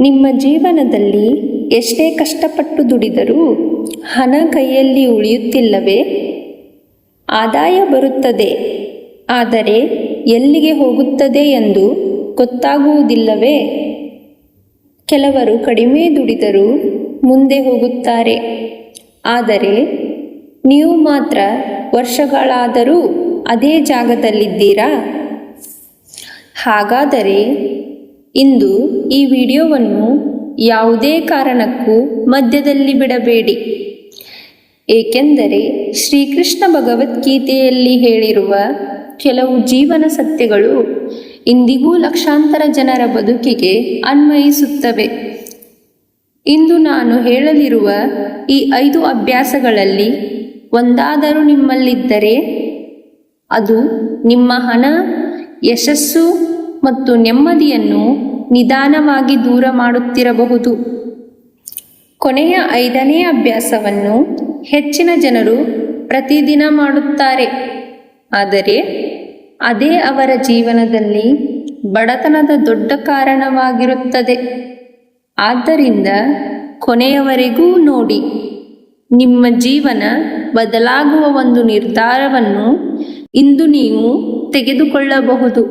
ನಿಮ್ಮ ಜೀವನದಲ್ಲಿ ಎಷ್ಟೇ ಕಷ್ಟಪಟ್ಟು ದುಡಿದರೂ ಹಣ ಕೈಯಲ್ಲಿ ಉಳಿಯುತ್ತಿಲ್ಲವೇ? ಆದಾಯ ಬರುತ್ತದೆ, ಆದರೆ ಎಲ್ಲಿಗೆ ಹೋಗುತ್ತದೆ ಎಂದು ಗೊತ್ತಾಗುವುದಿಲ್ಲವೇ? ಕೆಲವರು ಕಡಿಮೆ ದುಡಿದರೂ ಮುಂದೆ ಹೋಗುತ್ತಾರೆ, ಆದರೆ ನೀವು ಮಾತ್ರ ವರ್ಷಗಳಾದರೂ ಅದೇ ಜಾಗದಲ್ಲಿದ್ದೀರಾ? ಹಾಗಾದರೆ ಇಂದು ಈ ವಿಡಿಯೋವನ್ನು ಯಾವುದೇ ಕಾರಣಕ್ಕೂ ಮಧ್ಯದಲ್ಲಿ ಬಿಡಬೇಡಿ, ಏಕೆಂದರೆ ಶ್ರೀಕೃಷ್ಣ ಭಗವದ್ಗೀತೆಯಲ್ಲಿ ಹೇಳಿರುವ ಕೆಲವು ಜೀವನ ಸತ್ಯಗಳು ಇಂದಿಗೂ ಲಕ್ಷಾಂತರ ಜನರ ಬದುಕಿಗೆ ಅನ್ವಯಿಸುತ್ತವೆ. ಇಂದು ನಾನು ಹೇಳಲಿರುವ ಈ 5 ಅಭ್ಯಾಸಗಳಲ್ಲಿ ಒಂದಾದರೂ ನಿಮ್ಮಲ್ಲಿದ್ದರೆ ಅದು ನಿಮ್ಮ ಹಣ, ಯಶಸ್ಸು ಮತ್ತು ನೆಮ್ಮದಿಯನ್ನು ನಿಧಾನವಾಗಿ ದೂರ ಮಾಡುತ್ತಿರಬಹುದು. ಕೊನೆಯ 5ನೇ ಅಭ್ಯಾಸವನ್ನು ಹೆಚ್ಚಿನ ಜನರು ಪ್ರತಿದಿನ ಮಾಡುತ್ತಾರೆ, ಆದರೆ ಅದೇ ಅವರ ಜೀವನದಲ್ಲಿ ಬಡತನದ ದೊಡ್ಡ ಕಾರಣವಾಗಿರುತ್ತದೆ. ಆದ್ದರಿಂದ ಕೊನೆಯವರೆಗೂ ನೋಡಿ. ನಿಮ್ಮ ಜೀವನ ಬದಲಾಗುವ ಒಂದು ನಿರ್ಧಾರವನ್ನು ಇಂದು ನೀವು ತೆಗೆದುಕೊಳ್ಳಬಹುದು.